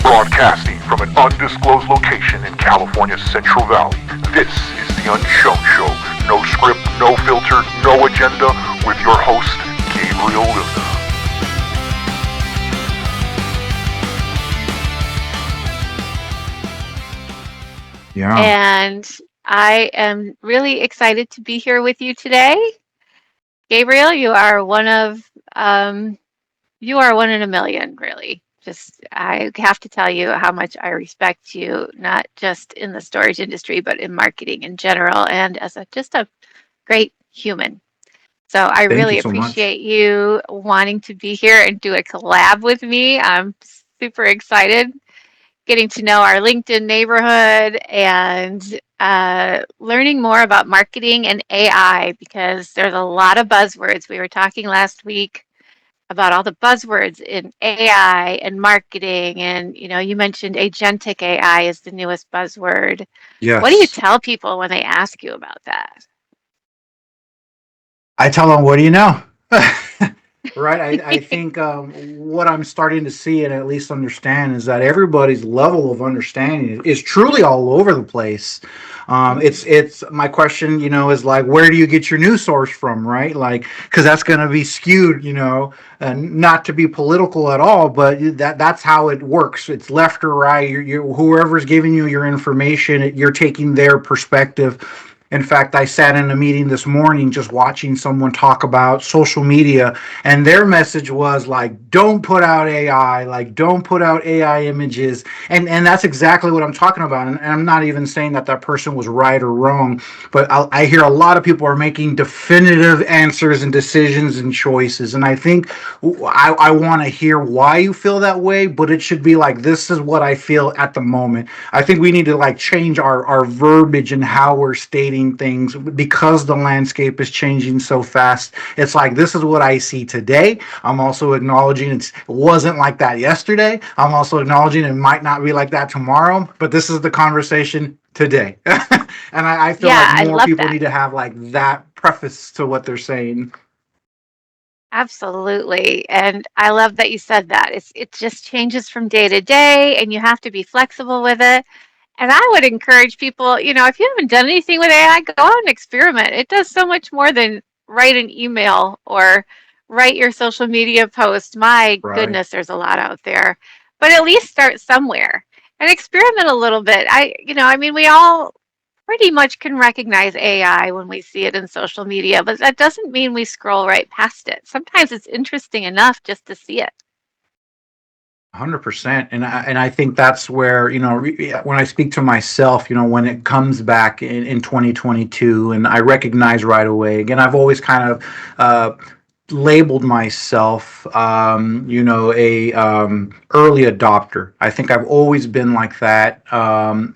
Broadcasting from an undisclosed location in California's Central Valley, this is the Unshown Show. No script, no filter, no agenda, with your host, Gabriel. Yeah. And I am really excited to be here with you today. Gabriel, you are one in a million, really. I have to tell you how much I respect you, not just in the storage industry, but in marketing in general, and as just a great human. So I Thank you really so much. appreciate you wanting to be here and do a collab with me. I'm super excited getting to know our LinkedIn neighborhood and learning more about marketing and AI because there's a lot of buzzwords. We were talking last week about all the buzzwords in AI and marketing, and you mentioned agentic AI is the newest buzzword. What do you Yes. tell people when they ask you about that? I tell them, what do you know? Right. I think what I'm starting to see and at least understand is that everybody's level of understanding is truly all over the place. It's my question, is like, where do you get your news source from, right? Like, because that's going to be skewed, and not to be political at all, but that's how it works. It's left or right. Whoever's giving you your information, you're taking their perspective. In fact, I sat in a meeting this morning just watching someone talk about social media, and their message was like, don't put out AI, like, don't put out AI images. And that's exactly what I'm talking about. And I'm not even saying that that person was right or wrong, but I hear a lot of people are making definitive answers and decisions and choices. And I think I want to hear why you feel that way, but it should be like, this is what I feel at the moment. I think we need to like change our verbiage and how we're stating things because the landscape is changing so fast. It's like, this is what I see today. I'm also acknowledging it wasn't like that yesterday. I'm also acknowledging it might not be like that tomorrow, but this is the conversation today. And I feel like Yeah, I more love people that. need to have like that preface to what they're saying. Absolutely. And I love that you said that. It just changes from day to day and you have to be flexible with it. And I would encourage people, if you haven't done anything with AI, go out and experiment. It does so much more than write an email or write your social media post. My Right. goodness, there's a lot out there. But at least start somewhere and experiment a little bit. We all pretty much can recognize AI when we see it in social media, but that doesn't mean we scroll right past it. Sometimes it's interesting enough just to see it. 100%. And I think that's where, when I speak to myself, when it comes back in 2022, and I recognize right away, again, I've always kind of labeled myself, a early adopter. I think I've always been like that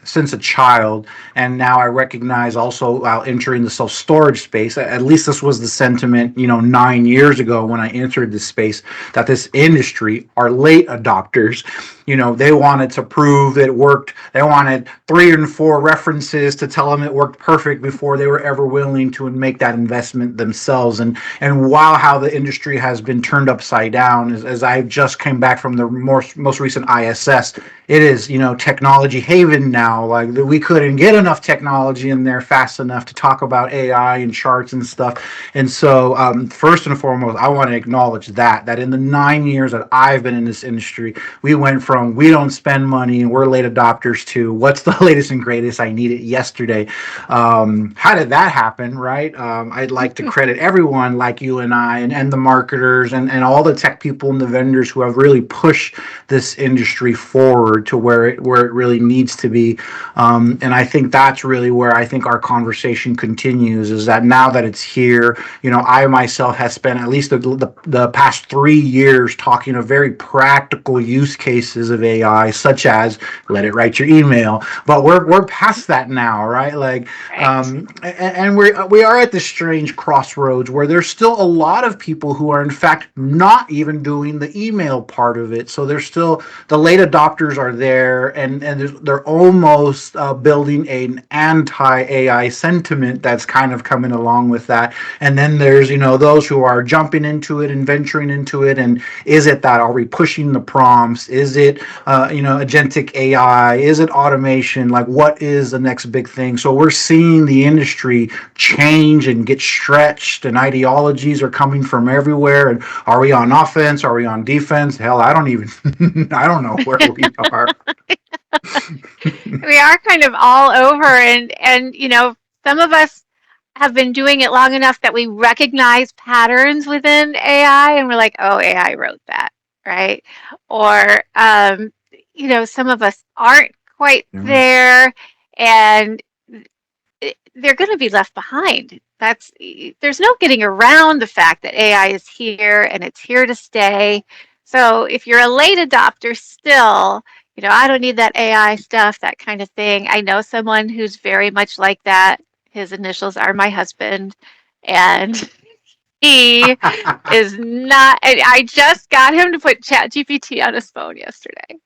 since a child, and now I recognize also while entering the self storage space. At least this was the sentiment, 9 years ago when I entered this space, that this industry are late adopters. They wanted to prove it worked. They wanted 3 and 4 references to tell them it worked perfect before they were ever willing to make that investment themselves. And wow, how the industry has been turned upside down. As I just came back from the most recent ISS, it is technology haven now. Like, we couldn't get enough technology in there fast enough to talk about AI and charts and stuff. And so first and foremost, I want to acknowledge that in the 9 years that I've been in this industry, we went from we don't spend money and we're late adopters to what's the latest and greatest, I need it yesterday. How did that happen, right? I'd like to credit everyone like you and I, and the marketers and all the tech people and the vendors who have really pushed this industry forward to where it really needs to be. And I think that's really where I think our conversation continues, is that now that it's here, I myself have spent at least the past 3 years talking of very practical use cases of AI, such as let it write your email. But we're past that now, right? Like, Right. and we are at this strange crossroads where there's still a lot of of people who are in fact not even doing the email part of it. So there's still the late adopters are there, and they're almost building an anti-AI sentiment that's kind of coming along with that. And then there's those who are jumping into it and venturing into it. And is it that? Are we pushing the prompts? Is it agentic AI? Is it automation? Like, what is the next big thing? So we're seeing the industry change and get stretched, and ideologies are coming from everywhere. And are we on offense? Are we on defense? Hell, I don't even I don't know where we are. We are kind of all over, and some of us have been doing it long enough that we recognize patterns within AI, and we're like, oh, AI wrote that, right? Or some of us aren't quite there, and they're going to be left behind. There's no getting around the fact that AI is here and it's here to stay. So if you're a late adopter still, I don't need that AI stuff, that kind of thing. I know someone who's very much like that. His initials are my husband, and he is not. I just got him to put ChatGPT on his phone yesterday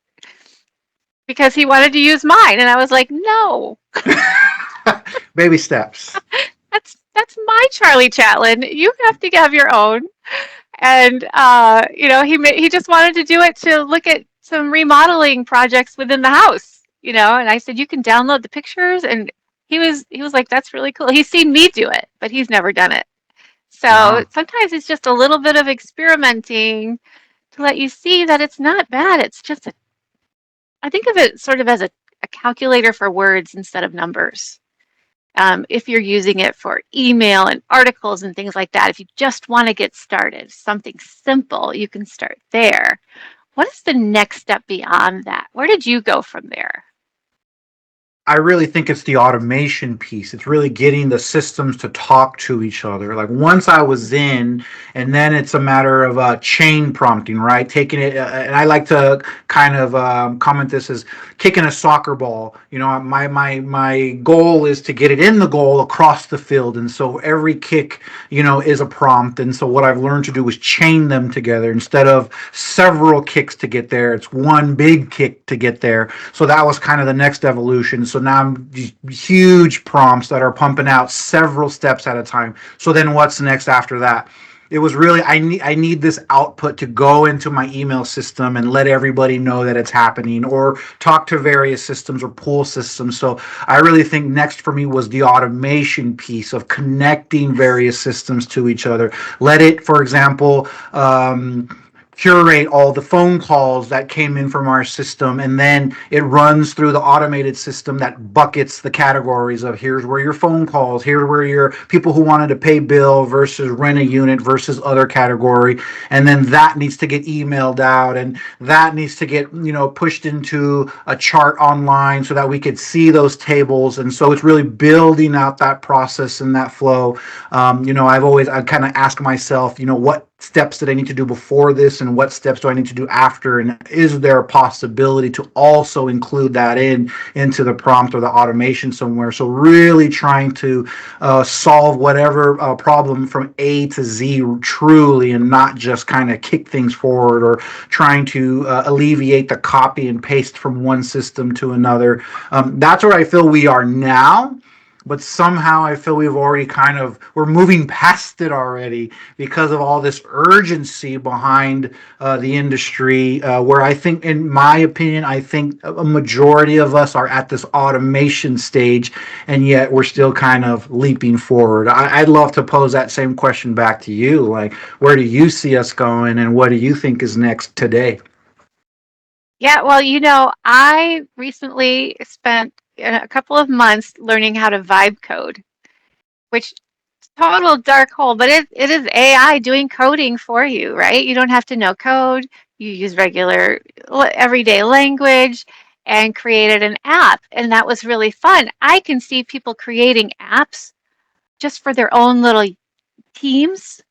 because he wanted to use mine, and I was like, no. Baby steps. That's my Charlie Chaplin. You have to have your own. And he just wanted to do it to look at some remodeling projects within the house. And I said, you can download the pictures, and he was like, that's really cool. He's seen me do it, but he's never done it. So sometimes it's just a little bit of experimenting to let you see that it's not bad. It's just I think of it sort of as a calculator for words instead of numbers. If you're using it for email and articles and things like that, if you just want to get started, something simple, you can start there. What is the next step beyond that? Where did you go from there? I really think it's the automation piece. It's really getting the systems to talk to each other. Like, once I was in, and then it's a matter of chain prompting, right? Taking it, and I like to kind of comment this as kicking a soccer ball. My goal is to get it in the goal across the field, and so every kick, is a prompt. And so what I've learned to do is chain them together instead of several kicks to get there. It's one big kick to get there. So that was kind of the next evolution. So now I'm these huge prompts that are pumping out several steps at a time. So then what's next after that? It was really, I need this output to go into my email system and let everybody know that it's happening, or talk to various systems or pool systems. So I really think next for me was the automation piece of connecting various systems to each other. Let it, for example, curate all the phone calls that came in from our system, and then it runs through the automated system that buckets the categories of, here's where your phone calls, here's where your people who wanted to pay bill versus rent a unit versus other category, and then that needs to get emailed out, and that needs to get pushed into a chart online so that we could see those tables. And so it's really building out that process and that flow. I kind of ask myself, what steps that I need to do before this, and what steps do I need to do after, and is there a possibility to also include that into the prompt or the automation somewhere? So really trying to solve whatever problem from A to Z truly, and not just kind of kick things forward, or trying to alleviate the copy and paste from one system to another. That's where I feel we are now. But somehow I feel we're moving past it already because of all this urgency behind the industry, where I think, in my opinion, I think a majority of us are at this automation stage, and yet we're still kind of leaping forward. I'd love to pose that same question back to you. Like, where do you see us going, and what do you think is next today? Yeah, well, I recently spent a couple of months learning how to vibe code, which total dark hole, but it is AI doing coding for you, right? You don't have to know code. You use regular everyday language and created an app, and that was really fun. I can see people creating apps just for their own little teams.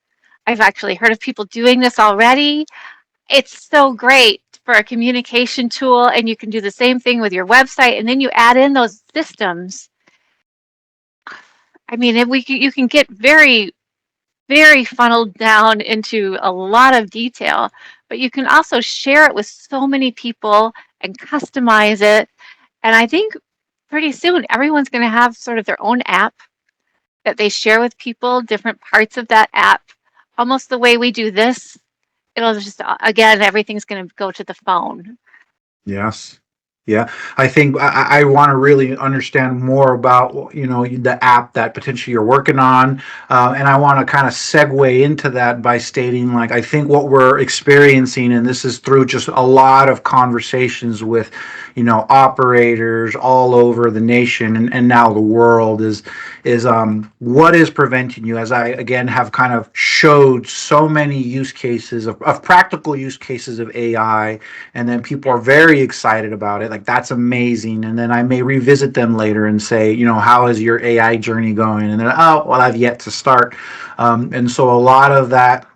I've actually heard of people doing this already. It's so great for a communication tool, and you can do the same thing with your website, and then you add in those systems. I mean, you can get very very funneled down into a lot of detail, but you can also share it with so many people and customize it. And I think pretty soon everyone's going to have sort of their own app that they share with people, different parts of that app, almost the way we do this. It'll just, again, everything's going to go to the phone. Yes. Yeah, I think I want to really understand more about the app that potentially you're working on, and I want to kind of segue into that by stating like I think what we're experiencing, and this is through just a lot of conversations with operators all over the nation and now the world is what is preventing you, as I again have kind of showed so many use cases of practical use cases of AI, and then people are very excited about it, like that's amazing, and then I may revisit them later and say, how is your AI journey going, and then, oh well, I've yet to start. And so a lot of that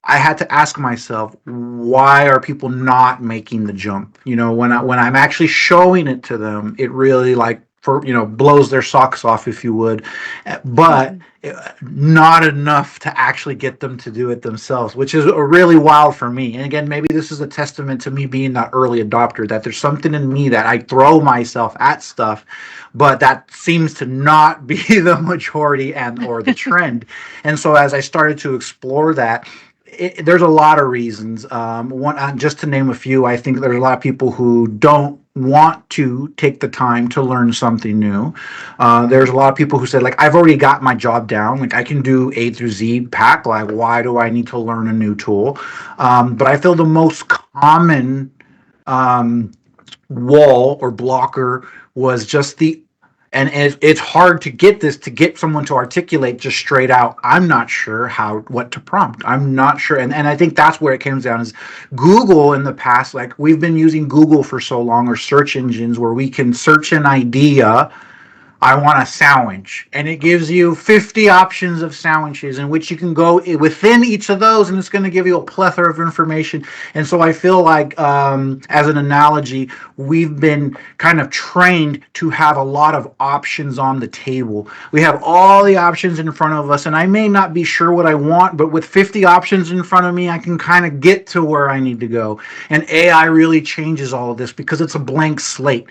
I had to ask myself, why are people not making the jump? When I'm actually showing it to them, it really blows their socks off, if you would, but not enough to actually get them to do it themselves, which is really wild for me. And again, maybe this is a testament to me being that early adopter, that there's something in me that I throw myself at stuff, but that seems to not be the majority and or the trend. And so as I started to explore that, there's a lot of reasons. One, just to name a few, I think there's a lot of people who don't want to take the time to learn something new. There's a lot of people who said, like, I've already got my job down. Like, I can do A through Z pack. Like, why do I need to learn a new tool? But I feel the most common wall or blocker was just and it's hard to get someone to articulate just straight out, I'm not sure what to prompt. I'm not sure. And I think that's where it comes down is Google in the past, like we've been using Google for so long, or search engines where we can search an idea. I want a sandwich, and it gives you 50 options of sandwiches in which you can go within each of those, and it's going to give you a plethora of information. And so I feel like, as an analogy, we've been kind of trained to have a lot of options on the table. We have all the options in front of us, and I may not be sure what I want, but with 50 options in front of me, I can kind of get to where I need to go. And AI really changes all of this because it's a blank slate.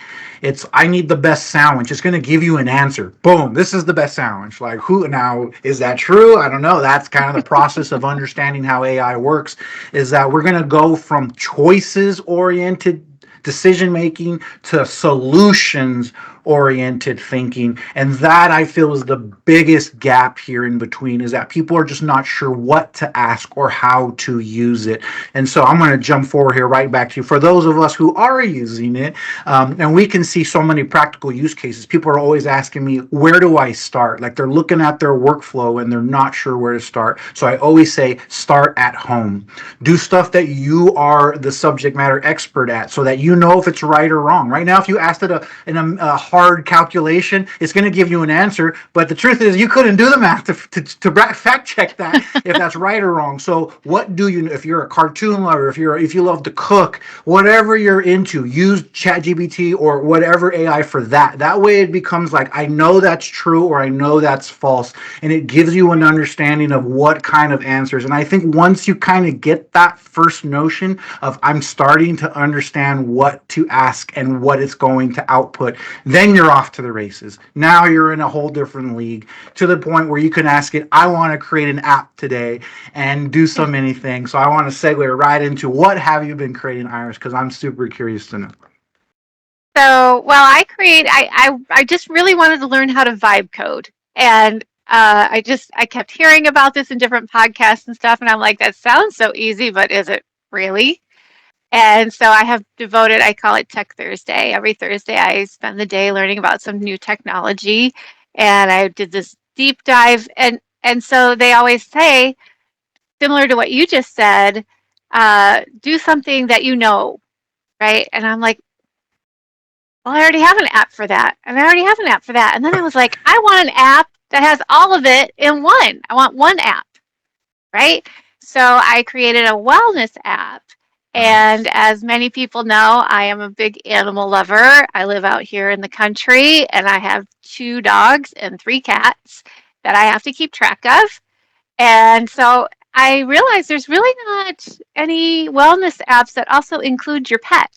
I need the best sandwich. It's going to give you an answer. Boom, this is the best sandwich. Like, who now, is that true? I don't know. That's kind of the process of understanding how AI works, is that we're going to go from choices oriented decision making to solutions oriented thinking. And that, I feel, is the biggest gap here in between, is that people are just not sure what to ask or how to use it. And so I'm going to jump forward here right back to you. For those of us who are using it, and we can see so many practical use cases, people are always asking me, where do I start? Like, they're looking at their workflow and they're not sure where to start. So I always say, start at home. Do stuff that you are the subject matter expert at, so that you know if it's right or wrong. Right now, if you asked it in a hard calculation, it's going to give you an answer, but the truth is you couldn't do the math to fact check that if that's right or wrong. So what do you, if you're a cartoon lover, if you love to cook, whatever you're into, use ChatGPT or whatever AI for that. That way it becomes like, I know that's true or I know that's false, and it gives you an understanding of what kind of answers. And I think once you kind of get that first notion of, I'm starting to understand what to ask and what it's going to output, then you're off to the races. Now you're in a whole different league, to the point where you can ask it, I want to create an app today, and do so many things. So I want to segue right into, what have you been creating, Iris? Because I'm super curious to know. So, well, I just really wanted to learn how to vibe code. And I kept hearing about this in different podcasts and stuff. And I'm like, that sounds so easy, but is it really? And so I have devoted, I call it Tech Thursday. Every Thursday, I spend the day learning about some new technology. And I did this deep dive. And so they always say, similar to what you just said, do something that you know, right? And I'm like, well, I already have an app for that. And I already have an app for that. And then I was like, I want an app that has all of it in one. I want one app, right? So I created a wellness app. And as many people know, I am a big animal lover. I live out here in the country, and I have 2 dogs and 3 cats. that I have to keep track of. And so I realized there's really not any wellness apps that also include your pet.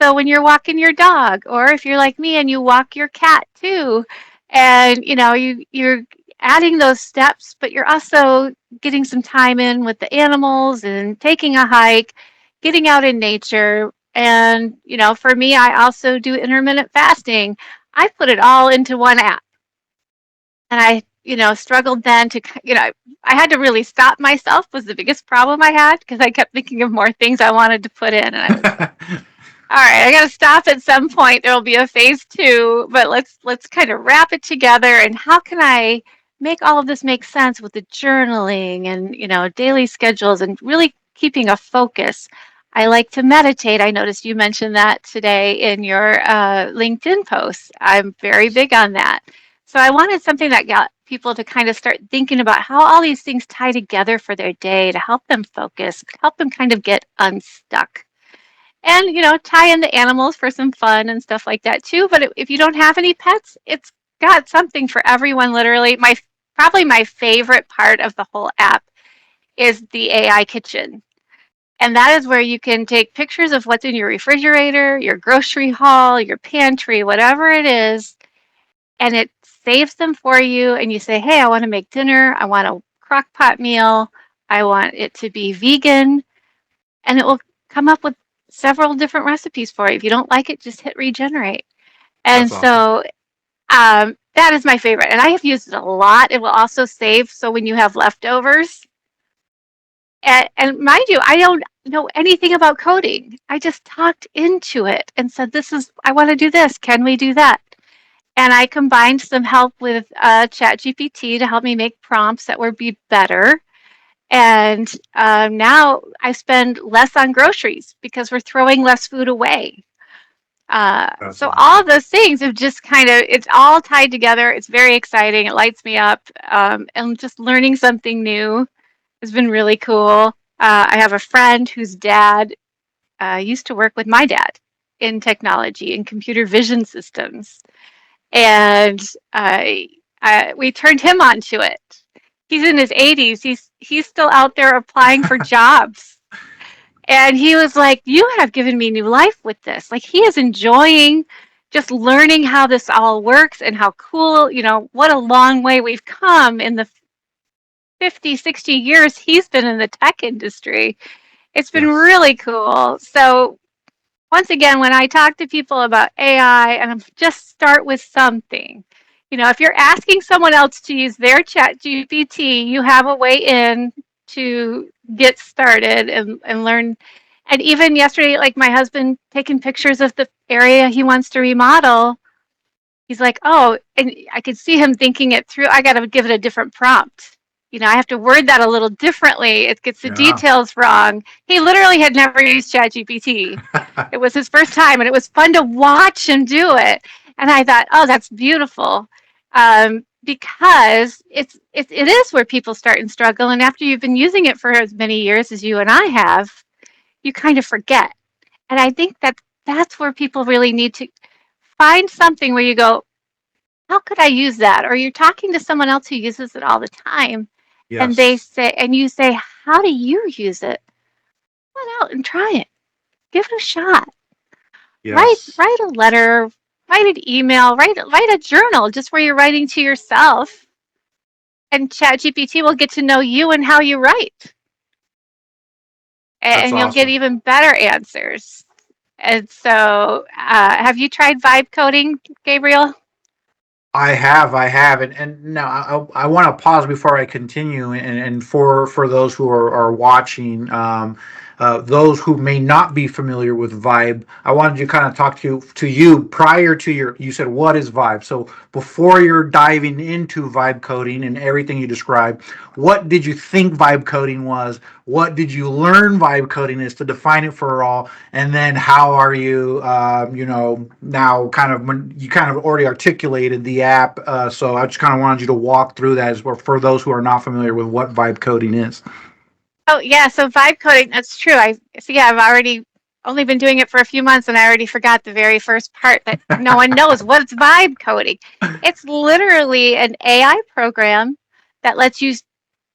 So when you're walking your dog, or if you're like me and you walk your cat too, and you're adding those steps, but you're also getting some time in with the animals and taking a hike, getting out in nature. And for me, I also do intermittent fasting. I put it all into one app. And I, struggled then to, I had to really stop myself was the biggest problem I had because I kept thinking of more things I wanted to put in. And I was like, all right, I got to stop at some point. There will be a phase two, but let's kind of wrap it together. And how can I make all of this make sense with the journaling and daily schedules and really keeping a focus? I like to meditate. I noticed you mentioned that today in your LinkedIn posts. I'm very big on that. So I wanted something that got people to kind of start thinking about how all these things tie together for their day to help them focus, help them kind of get unstuck. And, tie in the animals for some fun and stuff like that too. But if you don't have any pets, it's got something for everyone, literally. Probably my favorite part of the whole app is the AI kitchen. And that is where you can take pictures of what's in your refrigerator, your grocery haul, your pantry, whatever it is, and it saves them for you. And you say, hey, I want to make dinner. I want a crock pot meal. I want it to be vegan. And it will come up with several different recipes for you. If you don't like it, just hit regenerate. And That's awesome. so that is my favorite. And I have used it a lot. It will also save so when you have leftovers. And mind you, I don't know anything about coding. I just talked into it and said, I want to do this. Can we do that? And I combined some help with ChatGPT to help me make prompts that would be better. And now I spend less on groceries because we're throwing less food away. That's So awesome. all of those things have just it's all tied together. It's very exciting. It lights me up. And just learning something new has been really cool. I have a friend whose dad used to work with my dad in technology and computer vision systems. And we turned him onto it. He's in his 80s. He's still out there applying for jobs. And he was like, you have given me new life with this. Like, he is enjoying just learning how this all works and how cool, what a long way we've come in the 50, 60 years he's been in the tech industry. It's been Yes. really cool. So once again, when I talk to people about AI, and just start with something. If you're asking someone else to use their chat GPT, you have a way in to get started and learn. And even yesterday, like my husband taking pictures of the area he wants to remodel, he's like, oh, and I could see him thinking it through. I got to give it a different prompt. I have to word that a little differently. It gets the Yeah. details wrong. He literally had never used ChatGPT. It was his first time, and it was fun to watch him do it. And I thought, oh, that's beautiful, because it is where people start and struggle. And after you've been using it for as many years as you and I have, you kind of forget. And I think that's where people really need to find something where you go, how could I use that? Or you're talking to someone else who uses it all the time, and Yes. you say, how do you use it? Come on out and try it. Give it a shot. Write Yes. write a letter, write an email, write a journal just where you're writing to yourself, and ChatGPT will get to know you and how you write, That's and you'll get awesome. even better answers. And so, have you tried vibe coding, Gabriel? I have, and now I want to pause before I continue, and for those who are watching, those who may not be familiar with Vibe, I wanted to kind of talk to you prior to you said what is Vibe. So before you're diving into Vibe coding and everything you described, what did you think Vibe coding was? What did you learn Vibe coding is to define it for all? And then how are you, now kind of when you kind of already articulated the app. So I just kind of wanted you to walk through that as well for those who are not familiar with what vibe coding is. Oh yeah, so vibe coding, that's true. I've already only been doing it for a few months and I already forgot the very first part that no one knows what's vibe coding. It's literally an AI program that lets you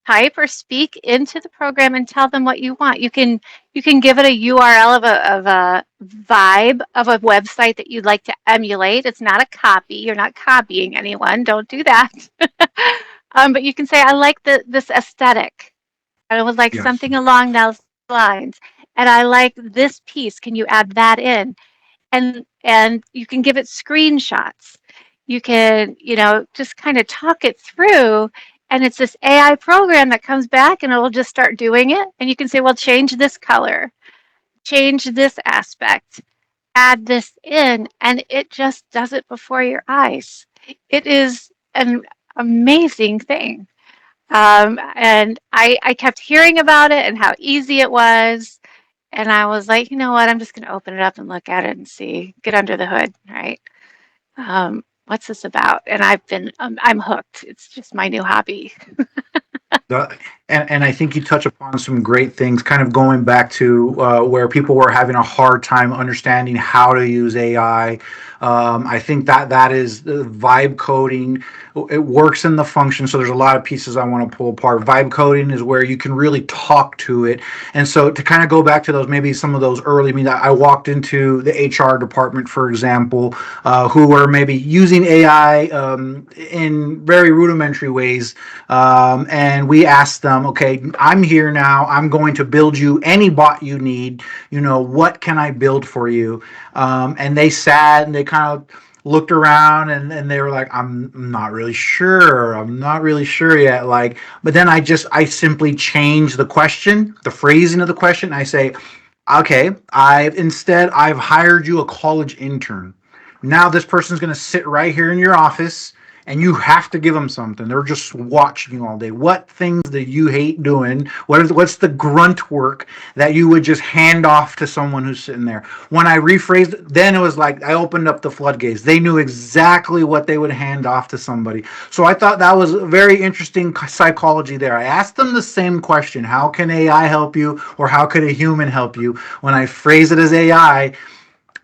type or speak into the program and tell them what you want. You can give it a URL of a vibe of a website that you'd like to emulate. It's not a copy. You're not copying anyone. Don't do that. But you can say, I like this aesthetic. I would like Yes. something along those lines. And I like this piece. Can you add that in? And you can give it screenshots. You can, just kind of talk it through, and it's this AI program that comes back and it'll just start doing it. And you can say, well, change this color, change this aspect, add this in, and it just does it before your eyes. It is an amazing thing. And I kept hearing about it and how easy it was. And I was like, you know what? I'm just going to open it up and look at it and see, get under the hood, right? What's this about? And I'm hooked. It's just my new hobby. The, and I think you touch upon some great things, kind of going back to where people were having a hard time understanding how to use AI. I think that is vibe coding. It works in the function. So there's a lot of pieces I want to pull apart. Vibe coding is where you can really talk to it. And so to kind of go back to those, maybe some of those early, I mean, I walked into the HR department, for example, who were maybe using AI in very rudimentary ways. And we asked them, okay, I'm here now. I'm going to build you any bot you need. What can I build for you? And they sat and they kind of looked around and they were like, I'm not really sure. I'm not really sure yet. But then I simply changed the question, the phrasing of the question. I say, okay, I've hired you a college intern. Now this person's going to sit right here in your office and you have to give them something. They're just watching you all day. What things that you hate doing? What's the grunt work that you would just hand off to someone who's sitting there? When I rephrased it, then it was like I opened up the floodgates. They knew exactly what they would hand off to somebody. So I thought that was very interesting psychology there. I asked them the same question: how can AI help you, or how could a human help you? When I phrase it as AI,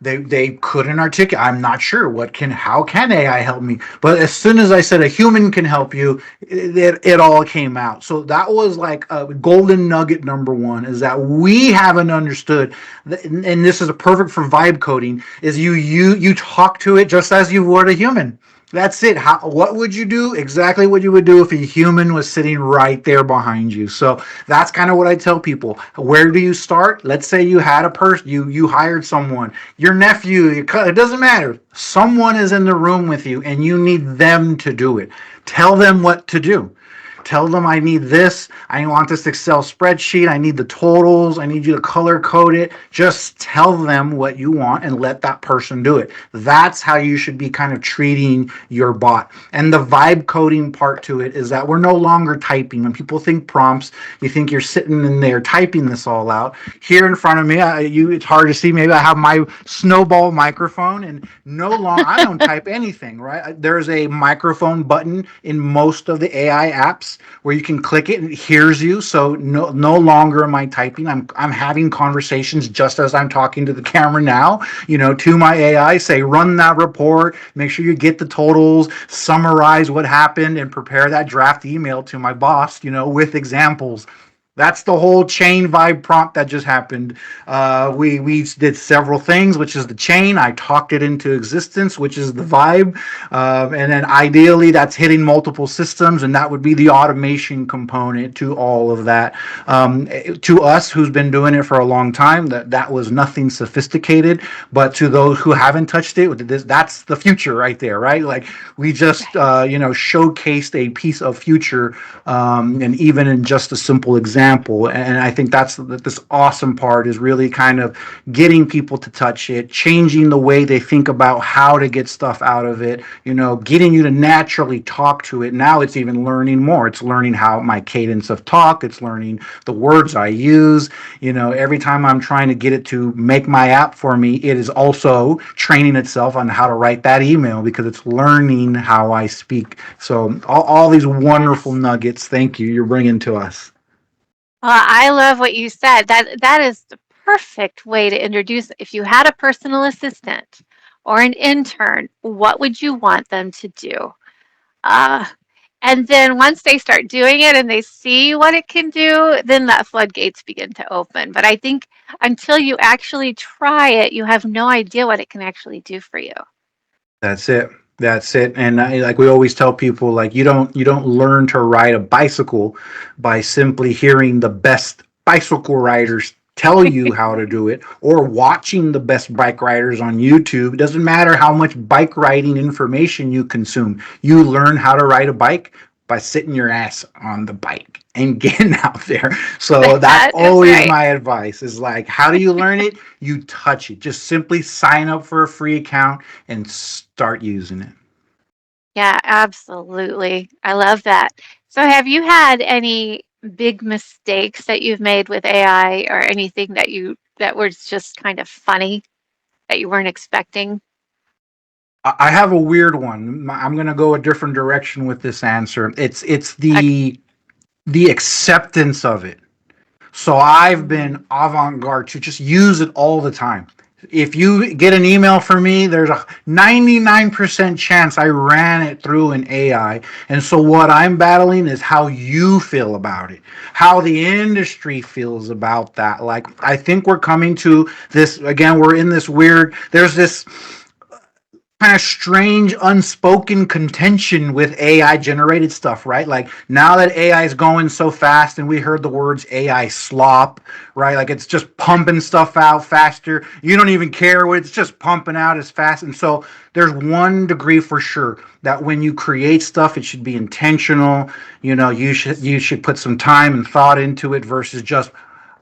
they couldn't articulate. I'm not sure how can AI help me? But as soon as I said a human can help you, it all came out. So that was like a golden nugget number one, is that we haven't understood, and this is a perfect for vibe coding, is you talk to it just as you would a human. That's it. What would you do? Exactly what you would do if a human was sitting right there behind you. So that's kind of what I tell people. Where do you start? Let's say you had a person, you hired someone, your nephew, it doesn't matter. Someone is in the room with you and you need them to do it. Tell them what to do. Tell them, I need this. I want this Excel spreadsheet. I need the totals. I need you to color code it. Just tell them what you want and let that person do it. That's how you should be kind of treating your bot. And the vibe coding part to it is that we're no longer typing. When people think prompts, you think you're sitting in there typing this all out. Here in front of me, it's hard to see. Maybe I have my snowball microphone, and no longer I don't type anything, right? There's a microphone button in most of the AI apps where you can click it and it hears you. So no longer am I typing. I'm having conversations just as I'm talking to the camera now, to my AI, say, run that report, make sure you get the totals, summarize what happened, and prepare that draft email to my boss, with examples. That's the whole chain vibe prompt that just happened. We did several things, which is the chain. I talked it into existence, which is the vibe. And then ideally that's hitting multiple systems, and that would be the automation component to all of that. To us, who's been doing it for a long time, that was nothing sophisticated. But to those who haven't touched it, that's the future right there, right? Like we just, showcased a piece of future, and even in just a simple example. And I think that's this awesome part, is really kind of getting people to touch it, changing the way they think about how to get stuff out of it, getting you to naturally talk to it. Now it's even learning more. It's learning how my cadence of talk. It's learning the words I use. Every time I'm trying to get it to make my app for me, it is also training itself on how to write that email, because it's learning how I speak. So all these wonderful nuggets, thank you, you're bringing to us. Well, I love what you said. That is the perfect way to introduce. If you had a personal assistant or an intern, what would you want them to do? Uh, And then once they start doing it and they see what it can do, then that floodgates begin to open. But I think until you actually try it, you have no idea what it can actually do for you. That's it. That's it. And like we always tell people, like you don't learn to ride a bicycle by simply hearing the best bicycle riders tell you how to do it or watching the best bike riders on YouTube. It doesn't matter how much bike riding information you consume. You learn how to ride a bike by sitting your ass on the bike and getting out there. So that's That is always right. my advice is like, how do you learn it? You touch it. Just simply sign up for a free account and start using it. Yeah, absolutely. I love that. So have you had any big mistakes that you've made with AI or anything that was just kind of funny that you weren't expecting? I have a weird one. I'm going to go a different direction with this answer. It's Like, the acceptance of it. So I've mm, been avant-garde to just use it all the time. If you get an email from me, there's a 99% chance I ran it through an AI. And so what I'm battling is how you feel about it, how the industry feels about that. Like, I think we're coming to this again, we're in this weird, there's this kind of strange unspoken contention with AI generated stuff, right? Like now that AI is going so fast and we heard the words AI slop, right? Like it's just pumping stuff out faster. You don't even care what it's just pumping out as fast. And so there's one degree for sure that when you create stuff, it should be intentional. You should put some time and thought into it versus just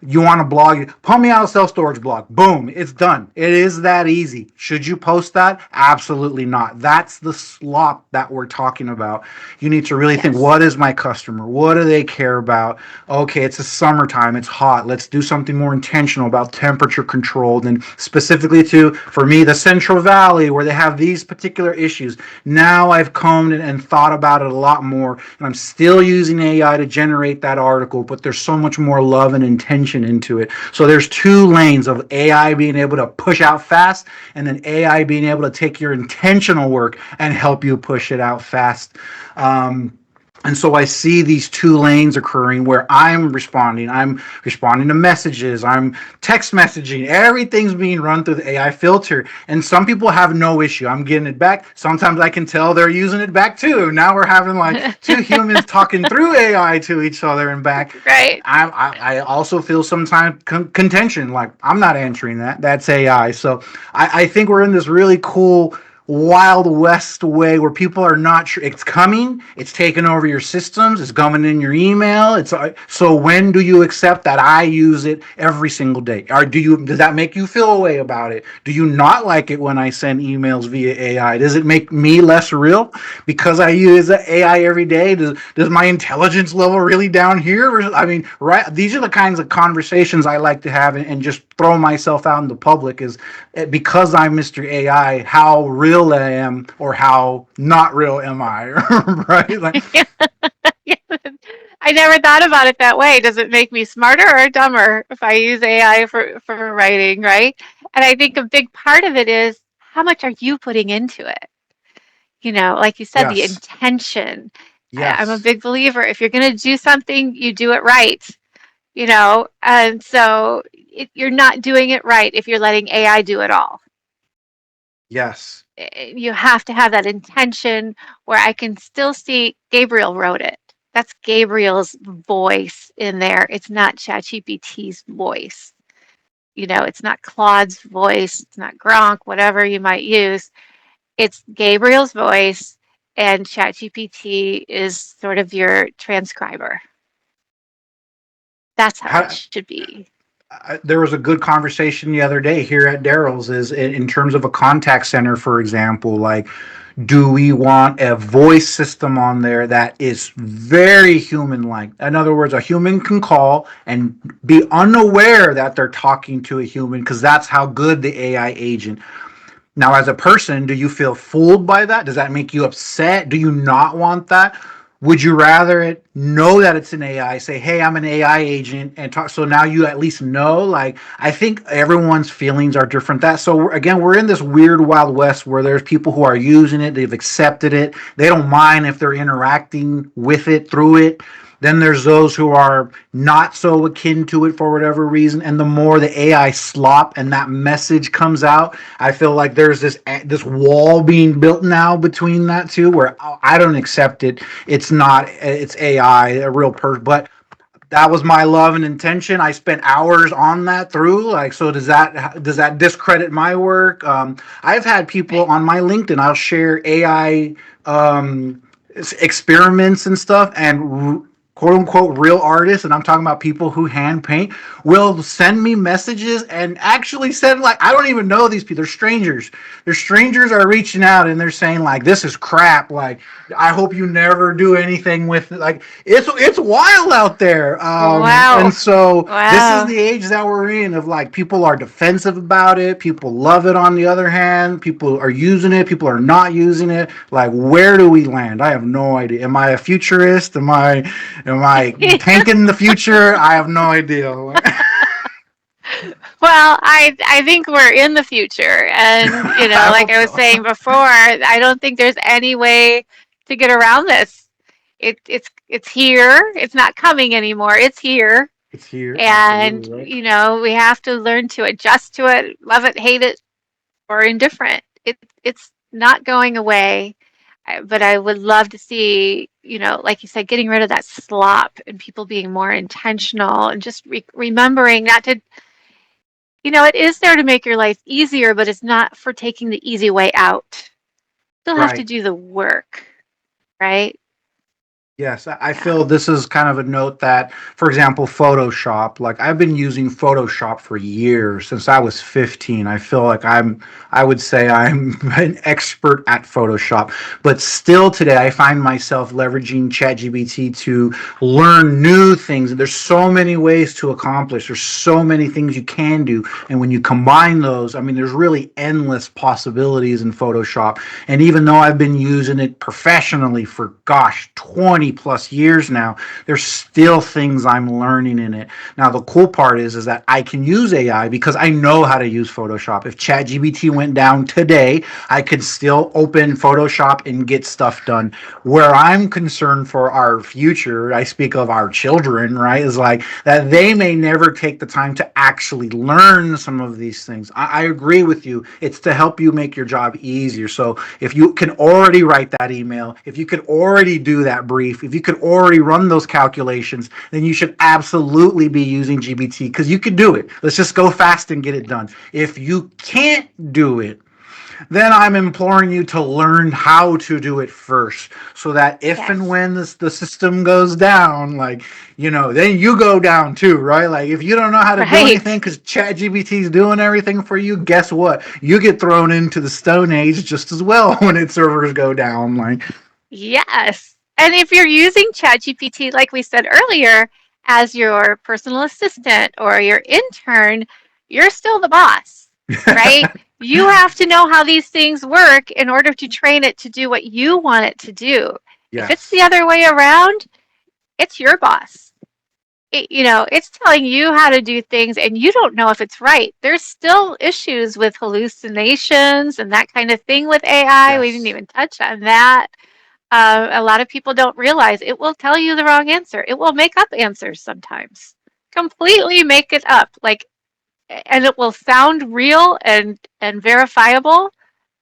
you want to blog, pump me out a self-storage blog. Boom, it's done. It is that easy. Should you post that? Absolutely not. That's the slop that we're talking about. You need to really think, yes. what is my customer? What do they care about? Okay, it's a summertime, it's hot. Let's do something more intentional about temperature controlled and specifically to, for me, the Central Valley where they have these particular issues. Now I've combed and thought about it a lot more, and I'm still using AI to generate that article, but there's so much more love and intention into it. So there's two lanes of AI being able to push out fast and then AI being able to take your intentional work and help you push it out fast. And so I see these two lanes occurring where I'm responding to messages, I'm text messaging, everything's being run through the AI filter. And some people have no issue. I'm getting it back. Sometimes I can tell they're using it back too. Now we're having like two humans talking through AI to each other and back. Right. I also feel sometimes contention, like I'm not answering that. That's AI. So I think we're in this really cool wild west way where people are not sure it's coming, it's taking over your systems, it's coming in your email. It's so when do you accept that I use it every single day? Or does that make you feel a way about it? Do you not like it when I send emails via AI? Does it make me less real because I use AI every day? Does my intelligence level really down here? I mean, right, these are the kinds of conversations I like to have and just throw myself out in the public is because I'm Mr. AI, how real I am or how not real am I, right? Like, Yeah. I never thought about it that way. Does it make me smarter or dumber if I use AI for writing, right? And I think a big part of it is how much are you putting into it? Like you said, the yes, intention. I'm a yes, big believer. If you're going to do something, you do it right. And so you're not doing it right if you're letting AI do it all. yes, You have to have that intention where I can still see Gabriel wrote it. That's Gabriel's voice in there. It's not ChatGPT's voice. It's not Claude's voice. It's not Gronk, whatever you might use. It's Gabriel's voice, and ChatGPT is sort of your transcriber. That's how it how, should be. there was a good conversation the other day here at Daryl's is in terms of a contact center, for example, like do we want a voice system on there that is very human like? In other words, a human can call and be unaware that they're talking to a human because that's how good the AI agent. Now, as a person, do you feel fooled by that? Does that make you upset? Do you not want that? Would you rather it know that it's an AI, say, "Hey, I'm an AI agent," and talk? So now you at least know. Like, I think everyone's feelings are different. That so again, we're in this weird wild west where there's people who are using it, they've accepted it, they don't mind if they're interacting with it through it. Then there's those who are not so akin to it for whatever reason. And the more the AI slop and that message comes out, I feel like there's this wall being built now between that two, where I don't accept it. It's not. It's AI, a real person. But that was my love and intention. I spent hours on that through. Like, so does that discredit my work? I've had people on my LinkedIn. I'll share AI experiments and stuff, and quote unquote real artists, and I'm talking about people who hand paint, will send me messages and actually send, like, I don't even know these people. They're strangers. They're strangers are reaching out and they're saying, like, this is crap. Like, I hope you never do anything with it. Like, it's wild out there. And Wow. so this is Wow. the age that we're in, of like, people are defensive about it. People love it on the other hand. People are using it. People are not using it. Like, where do we land? I have no idea. Am I a futurist? Am I tanking the future? I have no idea. Well, I think we're in the future, and I like hope I was so. saying before, I don't think there's any way to get around this. It's here. It's not coming anymore. It's here, It's here. and Absolutely right. we have to learn to adjust to it, love it, hate it, or indifferent. It's not going away. But I would love to see, like you said, getting rid of that slop and people being more intentional and just remembering not to, it is there to make your life easier, but it's not for taking the easy way out. Still have to Right. do the work, right? Yes, I Yeah. feel this is kind of a note that, for example, Photoshop, like, I've been using Photoshop for years, since I was 15. I feel like I would say I'm an expert at Photoshop, but still today I find myself leveraging ChatGPT to learn new things. There's so many ways to accomplish, there's so many things you can do. And when you combine those, I mean, there's really endless possibilities in Photoshop. And even though I've been using it professionally for, gosh, 20 plus years now, there's still things I'm learning in it. Now, the cool part is that I can use AI because I know how to use Photoshop. If ChatGPT went down today, I could still open Photoshop and get stuff done. Where I'm concerned for our future, I speak of our children, right, is like that they may never take the time to actually learn some of these things. I agree with you. It's to help you make your job easier. So if you can already write that email, if you could already do that brief, if you could already run those calculations, then you should absolutely be using GBT, because you could do it. Let's just go fast and get it done. If you can't do it, then I'm imploring you to learn how to do it first, so that if and Yes. when the system goes down, like, then you go down too, right? Like, if you don't know how to do anything Right. because ChatGPT is doing everything for you, guess what? You get thrown into the Stone Age just as well when its servers go down. Like, Yes. And if you're using ChatGPT, like we said earlier, as your personal assistant or your intern, you're still the boss, right? You have to know how these things work in order to train it to do what you want it to do. If it's the yes, other way around, it's your boss. It's telling you how to do things and you don't know if it's right. There's still issues with hallucinations and that kind of thing with AI. We didn't yes, even touch on that. A lot of people don't realize it will tell you the wrong answer. It will make up answers sometimes, completely make it up. Like, and it will sound real and verifiable,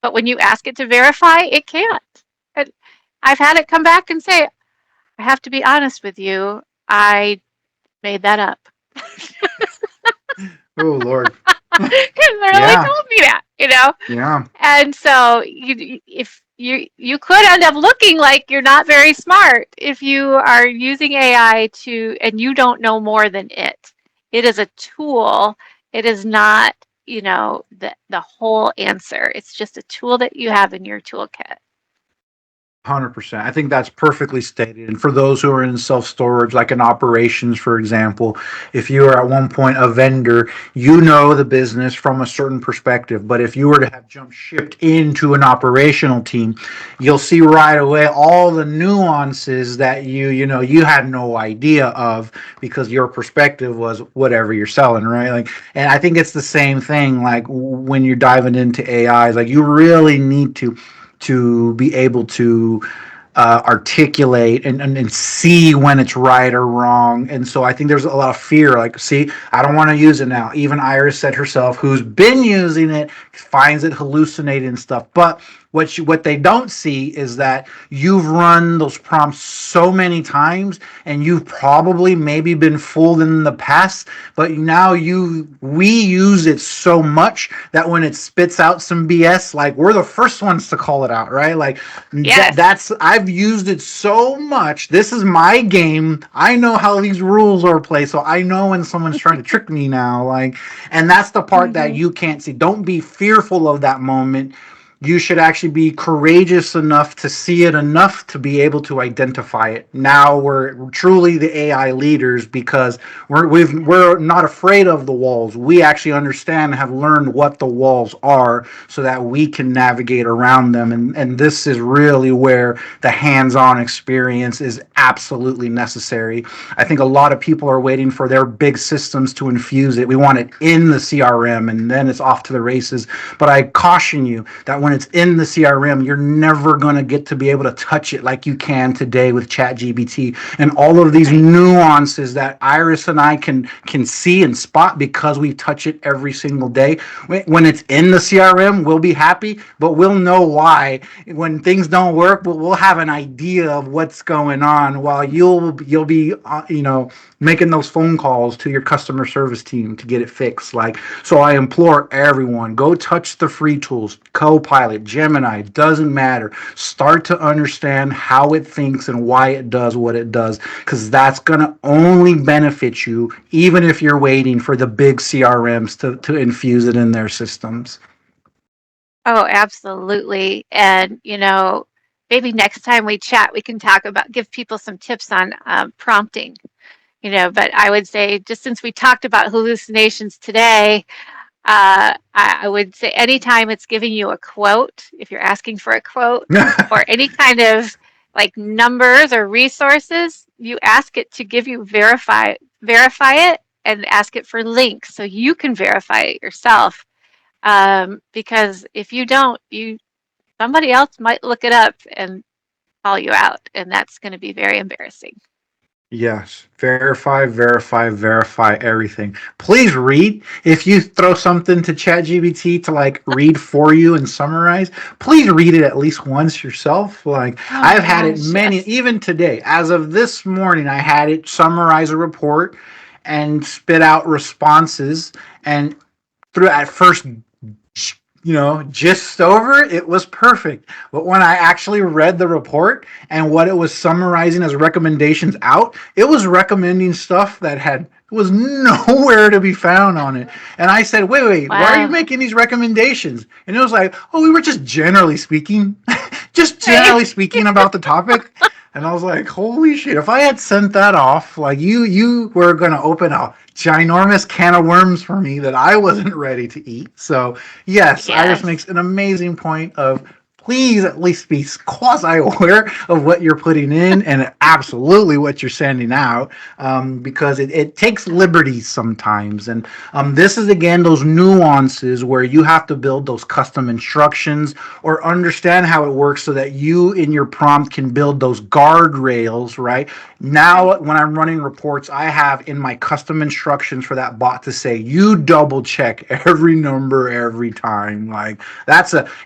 but when you ask it to verify, it can't. And I've had it come back and say, "I have to be honest with you. I made that up." oh Lord, It literally yeah, told me that. yeah, And so if you could end up looking like you're not very smart if you are using AI and you don't know more than it. It is a tool. It is not, the whole answer. It's just a tool that you have in your toolkit. 100%. I think that's perfectly stated. And for those who are in self storage, like in operations, for example, if you are at one point a vendor, you know the business from a certain perspective. But if you were to have jumped shipped into an operational team, you'll see right away all the nuances that you had no idea of because your perspective was whatever you're selling, right? Like, and I think it's the same thing. Like when you're diving into AI, like you really need to be able to articulate and see when it's right or wrong. And so I think there's a lot of fear. Like, see, I don't want to use it now. Even Iris said herself, who's been using it, finds it hallucinating and stuff. But what they don't see is that you've run those prompts so many times and you've probably maybe been fooled in the past, but now we use it so much that when it spits out some BS, like we're the first ones to call it out, right? Like Yes. that's I've used it so much. This is my game. I know how these rules are played, so I know when someone's trying to trick me now. Like, and that's the part that Mhm. you can't see. Don't be fearful of that moment. You should actually be courageous enough to see it enough to be able to identify it. Now we're truly the AI leaders because we're not afraid of the walls. We actually understand and have learned what the walls are so that we can navigate around them. And this is really where the hands-on experience is absolutely necessary. I think a lot of people are waiting for their big systems to infuse it. We want it in the CRM and then it's off to the races. But I caution you that when it's in the CRM, you're never going to get to be able to touch it like you can today with ChatGPT and all of these Right. nuances that Iris and I can see and spot because we touch it every single day. When it's in the CRM, we'll be happy, but we'll know why. When things don't work, we'll have an idea of what's going on while you'll be making those phone calls to your customer service team to get it fixed. Like, so I implore everyone, go touch the free tools, Copilot, Gemini, doesn't matter. Start to understand how it thinks and why it does what it does, because that's going to only benefit you, even if you're waiting for the big CRMs to infuse it in their systems. Oh, absolutely. And, maybe next time we chat, we can give people some tips on prompting, but I would say just since we talked about hallucinations today, I would say anytime it's giving you a quote, if you're asking for a quote or any kind of like numbers or resources, you ask it to give you verify it and ask it for links so you can verify it yourself. Because if you don't, somebody else might look it up and call you out, and that's going to be very embarrassing. Yes, verify, verify, verify everything. Please read. If you throw something to ChatGPT to like read for you and summarize, please read it at least once yourself. Like Oh I've had it gosh, many, yes. even today, as of this morning, I had it summarize a report and spit out responses. And through at first just over, it was perfect. But when I actually read the report and what it was summarizing as recommendations out, it was recommending stuff that was nowhere to be found on it. And I said, wait, why are you Wow. making these recommendations? And it was like, oh, we were just generally speaking, just Right. generally speaking about the topic. And I was like, holy shit, if I had sent that off, like you were gonna open a ginormous can of worms for me that I wasn't ready to eat. So yes, Iris Yes. makes an amazing point of please at least be quasi aware of what you're putting in and absolutely what you're sending out, because it takes liberties sometimes. And this is again those nuances where you have to build those custom instructions or understand how it works so that you in your prompt can build those guardrails, right? Right. Now, when I'm running reports, I have in my custom instructions for that bot to say, you double check every number every time. Like,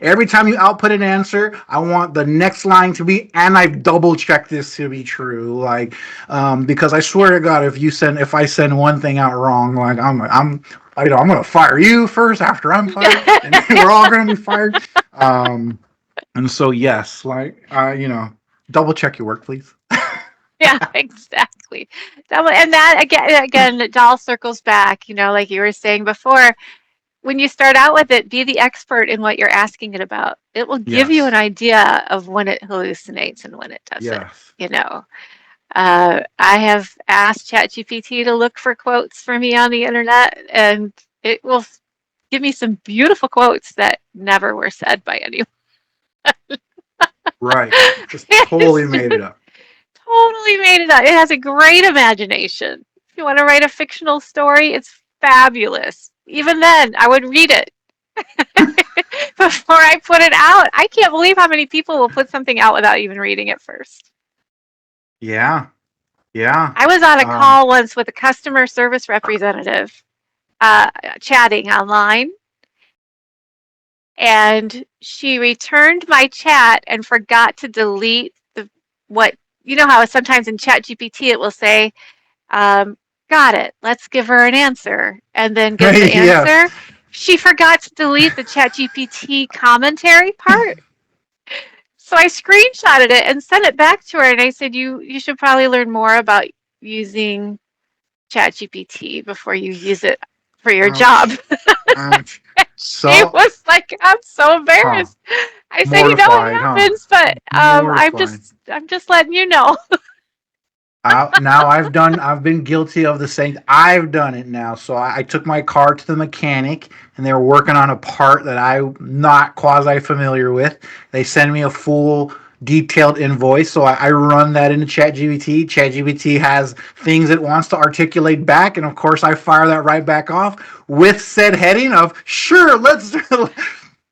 every time you output an answer, I want the next line to be, and I've double checked this to be true. Like, because I swear to God, if I send one thing out wrong, like, I'm going to fire you first after I'm fired, and we're all going to be fired. Um, and so, yes, like, double check your work, please. Yeah, exactly. And that again, it all circles back, like you were saying before. when you start out with it, be the expert in what you're asking it about. It will give you an Yes. idea of when it hallucinates and when it doesn't, Yes. you know. I have asked ChatGPT to look for quotes for me on the internet, and it will give me some beautiful quotes that never were said by anyone. Right. Just totally It's just made it up. totally made it up. It has a great imagination. If you want to write a fictional story, it's fabulous. Even then, I would read it before I put it out. I can't believe how many people will put something out without even reading it first. Yeah. Yeah. I was on a Um, call once with a customer service representative chatting online, and she returned my chat and forgot to delete the what you know how sometimes in ChatGPT it will say, um, "Got it. Let's give her an answer," and then gives the yes. answer. She forgot to delete the ChatGPT commentary part. So I screenshotted it and sent it back to her, and I said, "You should probably learn more about using ChatGPT before you use it for your job." Ouch. Ouch. She So, was like, "I'm so huh. embarrassed." I said, "It Mortified, huh? happens, but Mortified. I'm just letting you know." Now I've been guilty of the same. I've done it now. So I took my car to the mechanic and they were working on a part that I'm not quasi familiar with. They send me a full detailed invoice. So I run that into ChatGPT. ChatGPT has things it wants to articulate back. And of course I fire that right back off with said heading of sure, let's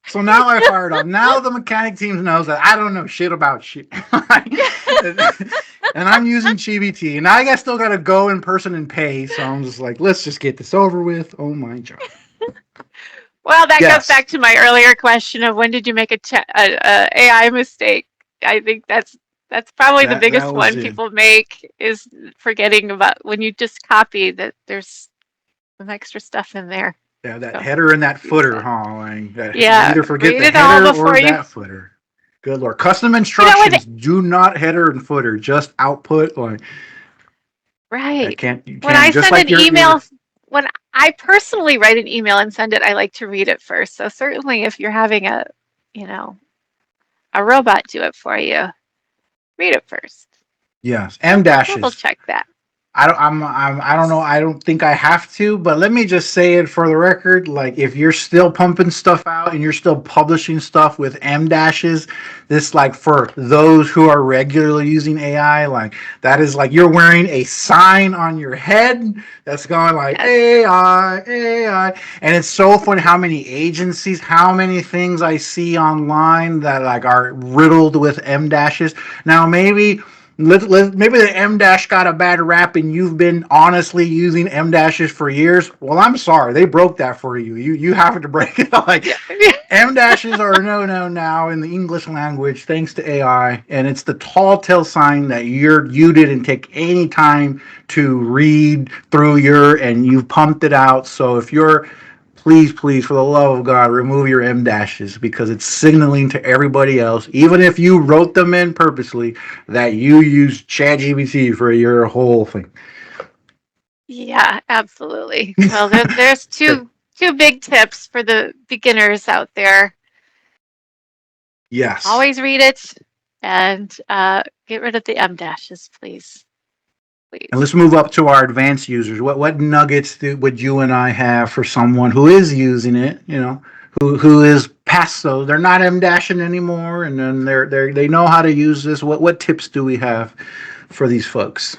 so now I fired up. Now the mechanic team knows that I don't know shit about shit. And I'm using GBT. And I still got to go in person and pay. So I'm just like, let's just get this over with. Oh my God. Well, that goes Yes. back to my earlier question of when did you make a AI mistake? I think that's probably the That biggest was one it. people make is forgetting about when you just copy that there's some extra stuff in there. Yeah, that So header and that use footer, that. huh? Like, Yeah, either forget read the it all header or before you. that footer. Good Lord. Custom When instructions do not header and footer, just output. Like, I right. can't, you When can't, I just send like an your, email, when I personally write an email and send it, I like to read it first. So certainly if you're having you know, a robot do it for you, read it first. yes, M Double dashes. check that. I don't know. I don't think I have to, but let me just say it for the record. Like, if you're still pumping stuff out and you're still publishing stuff with M dashes, this, like, for those who are regularly using AI, like, that is like you're wearing a sign on your head that's going like Yes. AI, AI. And it's so funny how many agencies, how many things I see online that, like, are riddled with M dashes. Now, maybe the M dash got a bad rap and you've been honestly using M dashes for years. Well, I'm sorry, they broke that for you. You have to break it. Like, Yeah. M dashes are a no now in the English language thanks to AI, and it's the tall tale sign that you didn't take any time to read through and you've pumped it out. So if you're please, for the love of God, remove your M dashes because it's signaling to everybody else, even if you wrote them in purposely, that you use ChatGPT for your whole thing. Yeah, absolutely. Well, there's two big tips for the beginners out there. Yes. Always read it and get rid of the M dashes, please. And Please. let's move up to our advanced users. What nuggets would you and I have for someone who is using it? Who is past those? They're not M dashing anymore, and then they know how to use this. What tips do we have for these folks?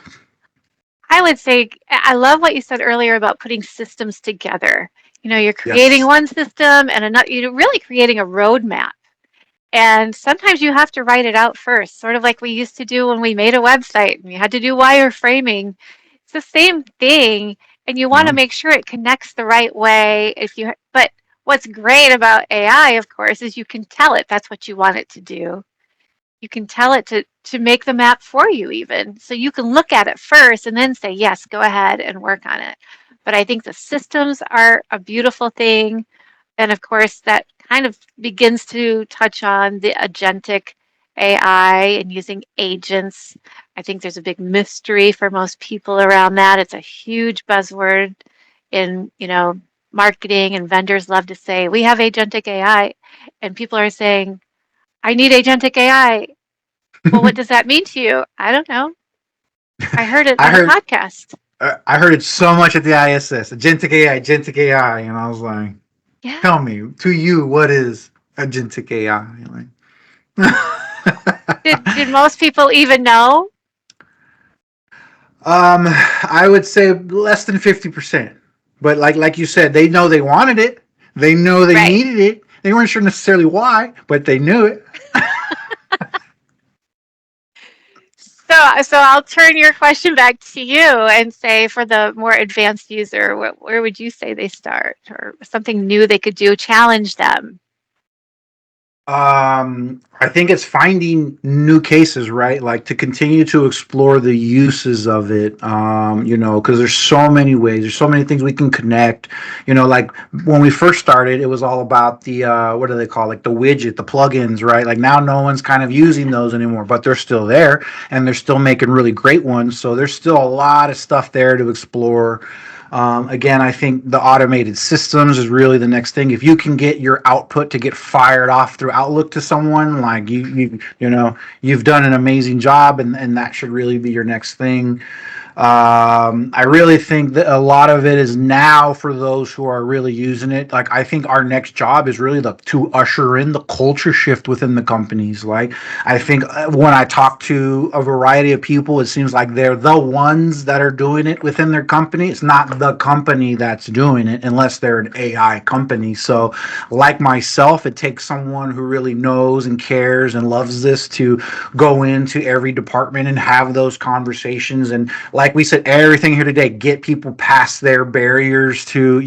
I would say I love what you said earlier about putting systems together. You know, you're creating Yes. one system and another, you're really creating a roadmap. And sometimes you have to write it out first, sort of like we used to do when we made a website and we had to do wireframing. It's the same thing, and you want to Yeah. make sure it connects the right way. But what's great about AI, of course, is you can tell it that's what you want it to do. You can tell it to make the map for you even. So you can look at it first and then say, yes, go ahead and work on it. But I think the systems are a beautiful thing. And of course, that kind of begins to touch on the agentic AI and using agents. I think there's a big mystery for most people around that. It's a huge buzzword in, marketing and vendors love to say, we have agentic AI. And people are saying, I need agentic AI. Well, what does that mean to you? I don't know. I heard it I on a heard podcast. I heard it so much at the ISS. Agentic AI, and I was like, Yeah. tell me, to you, what is agentic AI? Did most people even know? I would say less than 50%. But like you said, they know they wanted it. They know they Right. needed it. They weren't sure necessarily why, but they knew it. So I'll turn your question back to you and say, for the more advanced user, where would you say they start, or something new they could do? Challenge them. I think it's finding new cases, right? Like to continue to explore the uses of it. Because there's so many ways, there's so many things we can connect. Like when we first started, it was all about the what do they call, like the widget, the plugins, right? Like now no one's kind of using those anymore, but they're still there and they're still making really great ones. So there's still a lot of stuff there to explore. Again, I think the automated systems is really the next thing. If you can get your output to get fired off through Outlook to someone, like you've done an amazing job, and that should really be your next thing. I really think that a lot of it is now for those who are really using it. Like, I think our next job is really to usher in the culture shift within the companies. Like, I think when I talk to a variety of people, it seems like they're the ones that are doing it within their company. It's not the company that's doing it unless they're an AI company. So, like myself, it takes someone who really knows and cares and loves this to go into every department and have those conversations. And like we said, everything here today, get people past their barriers to,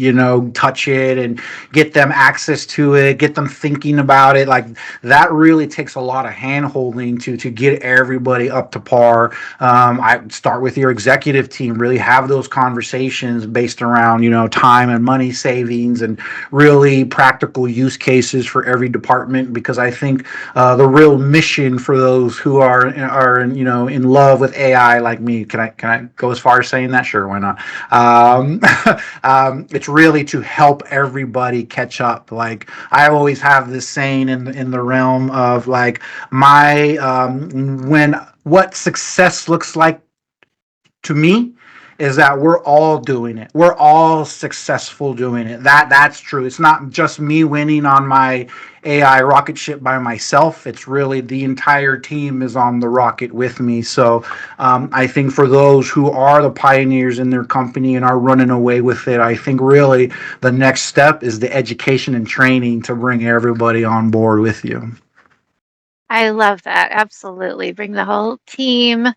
touch it and get them access to it, get them thinking about it. Like that really takes a lot of hand holding to get everybody up to par. I start with your executive team, really have those conversations based around, time and money savings and really practical use cases for every department, because I think the real mission for those who are in love with AI like me, can I go as far as saying that? Sure, why not? It's really to help everybody catch up. Like I always have this saying in the realm of like my when what success looks like to me is that we're all doing it. We're all successful doing it. That's true. It's not just me winning on my AI rocket ship by myself. It's really the entire team is on the rocket with me. So I think for those who are the pioneers in their company and are running away with it, I think really the next step is the education and training to bring everybody on board with you. I love that. Absolutely. Bring the whole team.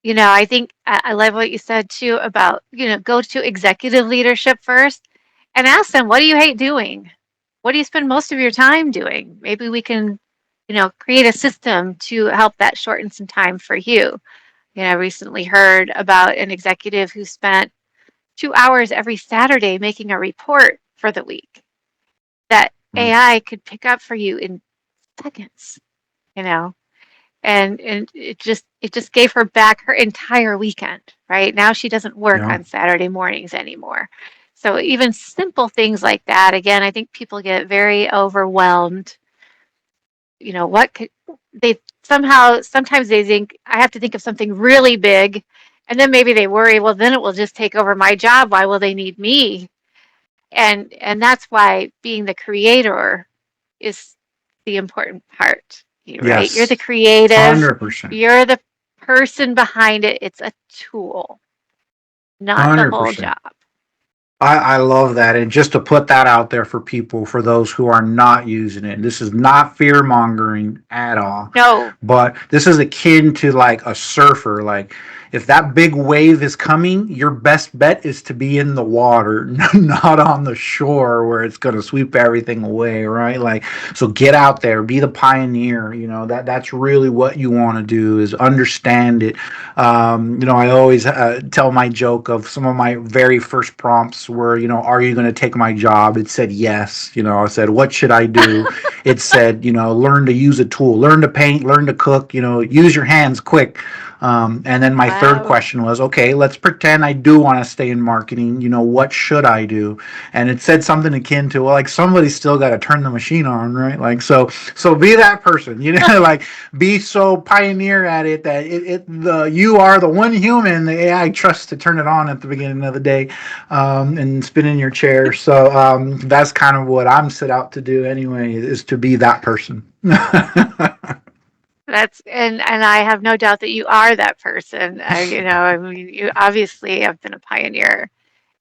I think I love what you said too about, go to executive leadership first and ask them, what do you hate doing? What do you spend most of your time doing? Maybe we can, create a system to help that shorten some time for you. I recently heard about an executive who spent 2 hours every Saturday making a report for the week that Mm. AI could pick up for you in seconds, you know, and it just gave her back her entire weekend. Right now she doesn't work Yeah. on Saturday mornings anymore. So even simple things like that, again, I think people get very overwhelmed. What could they somehow sometimes they think I have to think of something really big, and then maybe they worry, well, then it will just take over my job. Why will they need me? And that's why being the creator is the important part, right? You're the Yes. creative, 100%. you're the person behind it. It's a tool, not the whole 100%. job. I love that. And just to put that out there for people, for those who are not using it, this is not fear mongering at all, No. but this is akin to like a surfer. Like if that big wave is coming, your best bet is to be in the water, not on the shore where it's going to sweep everything away, right? Like, so get out there, be the pioneer. That's really what you want to do, is understand it. I always tell my joke of some of my very first prompts were, are you going to take my job? It said yes. I said, what should I do? It said, learn to use a tool, learn to paint, learn to cook, use your hands quick. And then my third Oh, question was, okay, let's pretend I do want to stay in marketing. What should I do? And it said something akin to, well, like somebody's still got to turn the machine on, right? Like, so be that person, like be so pioneer at it that you are the one human the AI trusts to turn it on at the beginning of the day, and spin in your chair. So that's kind of what I'm set out to do anyway, is to be that person. and I have no doubt that you are that person. I mean, you obviously have been a pioneer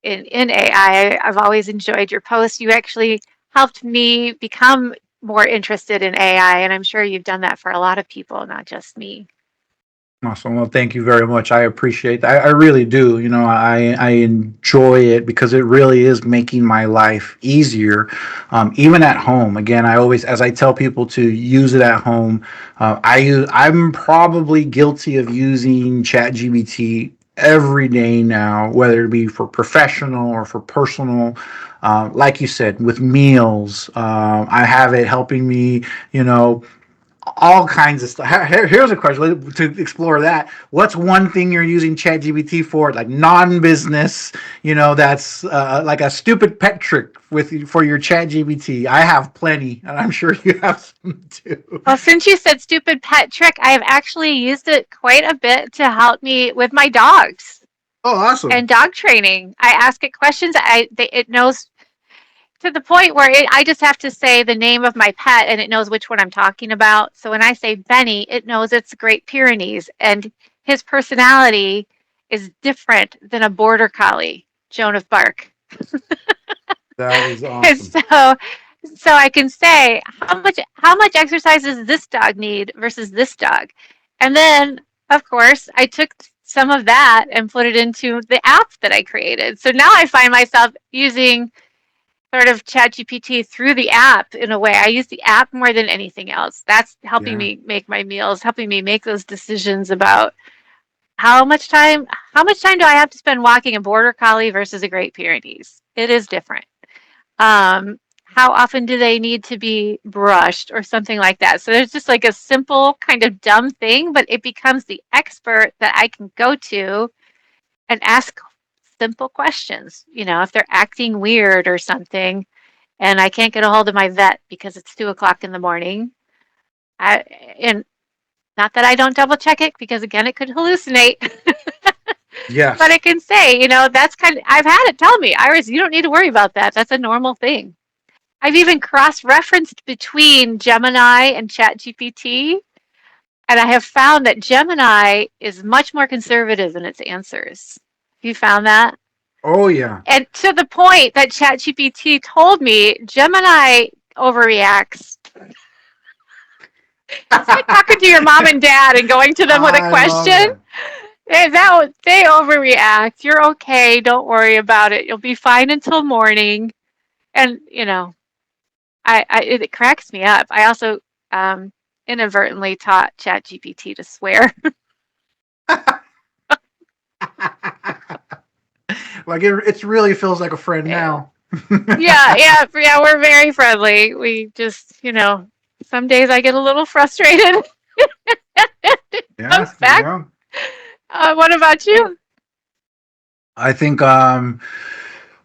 in AI. I've always enjoyed your posts. You actually helped me become more interested in AI, and I'm sure you've done that for a lot of people, not just me. Awesome. Well, thank you very much. I appreciate that. I really do. I enjoy it because it really is making my life easier, even at home. Again, as I tell people to use it at home, I'm probably guilty of using ChatGPT every day now, whether it be for professional or for personal. Like you said, with meals, I have it helping me, all kinds of stuff. Here's a question to explore that. What's one thing you're using ChatGPT for, like non-business? That's like a stupid pet trick for your ChatGPT. I have plenty, and I'm sure you have some too. Well, since you said stupid pet trick, I have actually used it quite a bit to help me with my dogs Oh, awesome! and dog training. I ask it questions. It knows to the point where I just have to say the name of my pet and it knows which one I'm talking about. So when I say Benny, it knows it's Great Pyrenees, and his personality is different than a border collie, Joan of Bark. That is And awesome. so I can say how much exercise does this dog need versus this dog, and then of course I took some of that and put it into the app that I created. So now I find myself using sort of ChatGPT through the app in a way. I use the app more than anything else. That's helping Yeah. me make my meals, helping me make those decisions about how much time do I have to spend walking a border collie versus a Great Pyrenees. It is different. How often do they need to be brushed or something like that? So there's just like a simple kind of dumb thing, but it becomes the expert that I can go to and ask simple questions. If they're acting weird or something, and I can't get a hold of my vet because it's 2 o'clock in the morning. And not that I don't double check it, because again, it could hallucinate. But Yes. I can say, that's I've had it tell me, Iris, you don't need to worry about that. That's a normal thing. I've even cross-referenced between Gemini and ChatGPT, and I have found that Gemini is much more conservative in its answers. Have you found that? Oh, yeah. And to the point that ChatGPT told me Gemini overreacts. It's like talking to your mom and dad and going to them with a I love question. that. They overreact. You're okay. Don't worry about it. You'll be fine until morning. And it cracks me up. I also inadvertently taught ChatGPT to swear. Like it really feels like a friend Yeah, now. yeah. We're very friendly. We just, some days I get a little frustrated. It Yeah, comes back. yeah. What about you? I think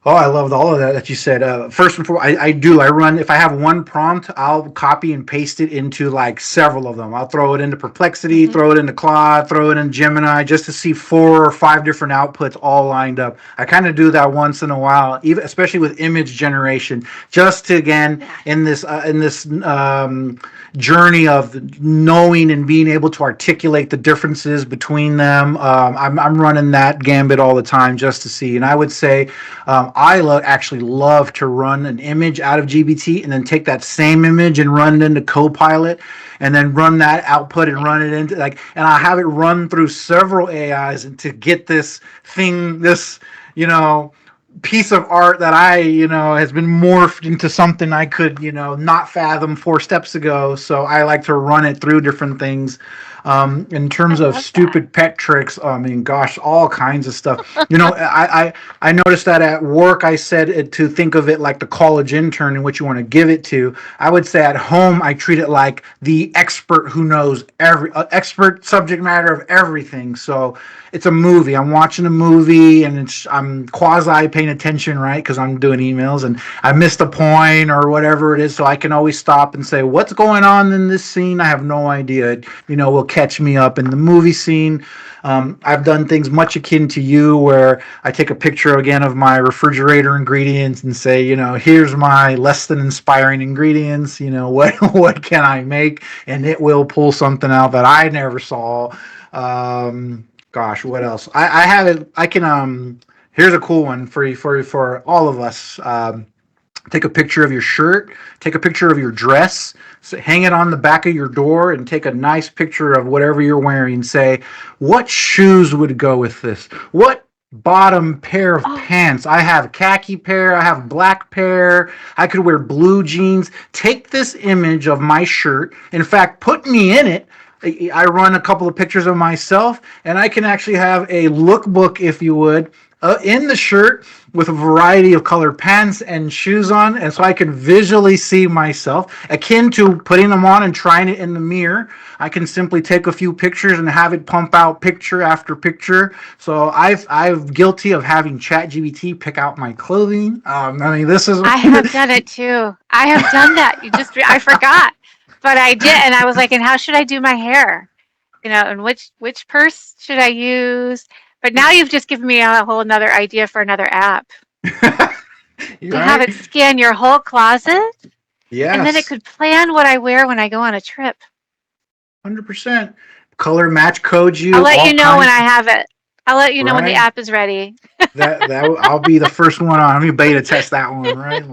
oh, I loved all of that you said. First and foremost, I do. I run, if I have one prompt, I'll copy and paste it into like several of them. I'll throw it into Perplexity, Hmm. throw it into Claude, throw it in Gemini, just to see 4 or 5 different outputs all lined up. I kind of do that once in a while, even especially with image generation, just to again Yeah. in this journey of knowing and being able to articulate the differences between them. I'm running that gambit all the time just to see. And I would say actually love to run an image out of GBT and then take that same image and run it into Copilot and then run that output and run Nice. it into and I have it run through several AIs and to get this, you know, piece of art that has been morphed into something I could, not fathom 4 steps ago. So I like to run it through different things. In I terms of love that. stupid pet tricks, I mean, gosh, all kinds of stuff. I noticed that at work, I said to think of it like the college intern in which you want to give it to. I would say at home, I treat it like the expert who knows expert subject matter of everything. So it's a movie. I'm watching a movie and I'm quasi paying attention, right? Because I'm doing emails and I missed a point or whatever it is. So I can always stop and say, what's going on in this scene? I have no idea. Will catch me up in the movie scene. I've done things much akin to you where I take a picture again of my refrigerator ingredients and say, here's my less than inspiring ingredients. What can I make? And it will pull something out that I never saw. Gosh, what else? I have it. I can. Here's a cool one for all of us. Take a picture of your shirt, take a picture of your dress, hang it on the back of your door, and take a nice picture of whatever you're wearing. Say, what shoes would go with this? What bottom pair of pants? I have khaki pair, I have black pair, I could wear blue jeans. Take this image of my shirt. In fact, put me in it. I run a couple of pictures of myself, and I can actually have a lookbook, if you would, in the shirt with a variety of colored pants and shoes on, and so I can visually see myself, akin to putting them on and trying it in the mirror. I can simply take a few pictures and have it pump out picture after picture. So I'm guilty of having ChatGPT pick out my clothing. This is. I have done it too. I have done that. I forgot, but I did, and I was like, and how should I do my hair? And which purse should I use? But now you've just given me a whole another idea for another app. To have it scan your whole closet. Yes. And then it could plan what I wear when I go on a trip. 100%. Color match code you. I'll let you know when I have it. I'll let you know when the app is ready. I'll be the first one on. Let me beta test that one, right?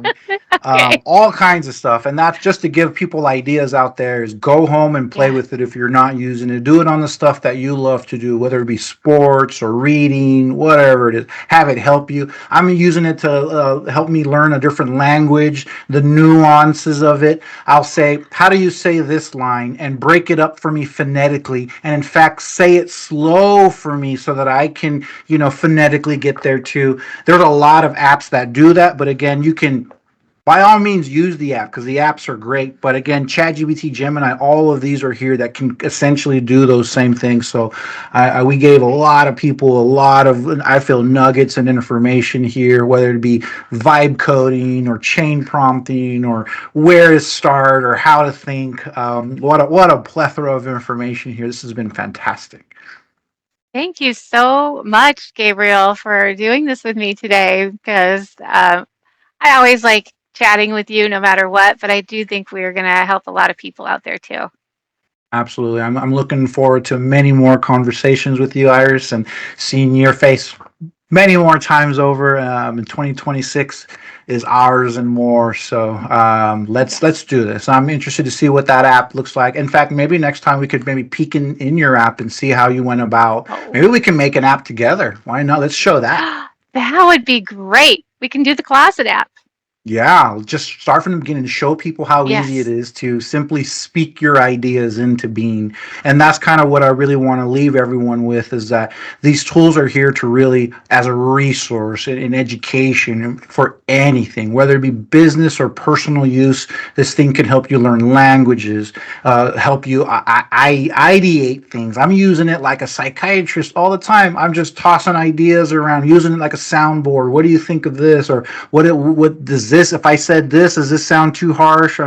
Okay. All kinds of stuff, and that's just to give people ideas out there. Is go home and play with it if you're not using it. Do it on the stuff that you love to do, whether it be sports or reading, whatever it is. Have it help you. I'm using it to help me learn a different language, the nuances of it. I'll say, how do you say this line, and break it up for me phonetically, and in fact say it slow for me so that I can, phonetically get there too. There's a lot of apps that do that, but again, you can by all means use the app because the apps are great. But again, ChatGPT, Gemini, all of these are here that can essentially do those same things. So we gave a lot of people a lot of, I feel, nuggets and information here, whether it be vibe coding or chain prompting or where to start or how to think. What a plethora of information here. This has been fantastic. Thank you so much, Gabriel, for doing this with me today because I always like chatting with you no matter what, but I do think we're going to help a lot of people out there too. Absolutely. I'm looking forward to many more conversations with you, Iris, and seeing your face many more times over. In 2026 is ours and more. So let's do this. I'm interested to see what that app looks like. In fact, maybe next time we could maybe peek in your app and see how you went about. Maybe we can make an app together. Why not? Let's show that. That would be great. We can do the closet app. Yeah, just start from the beginning to show people how easy it is to simply speak your ideas into being. And that's kind of what I really want to leave everyone with is that these tools are here to really, as a resource in education for anything, whether it be business or personal use. This thing can help you learn languages, help you ideate things. I'm using it like a psychiatrist all the time. I'm just tossing ideas around, using it like a soundboard. What do you think of this? Or what does this, if I said this, does this sound too harsh?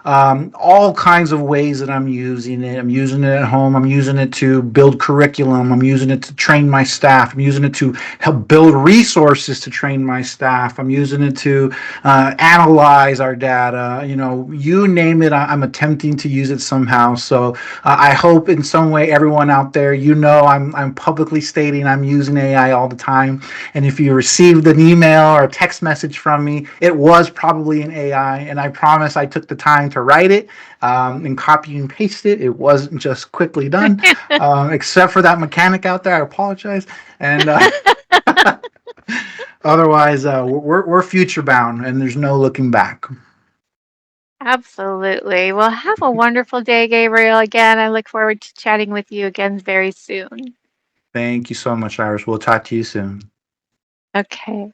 All kinds of ways that I'm using it. I'm using it at home. I'm using it to build curriculum. I'm using it to train my staff. I'm using it to help build resources to train my staff. I'm using it to analyze our data. You name it, I'm attempting to use it somehow. So I hope in some way everyone out there, I'm publicly stating I'm using AI all the time. And if you received an email or a text message from me, it was probably an AI. And I promise I took the time to write it and copy and paste it. It wasn't just quickly done, except for that mechanic out there. I apologize. And otherwise, we're future bound, and there's no looking back. Absolutely. Well, have a wonderful day, Gabriel. Again, I look forward to chatting with you again very soon. Thank you so much, Iris. We'll talk to you soon. Okay.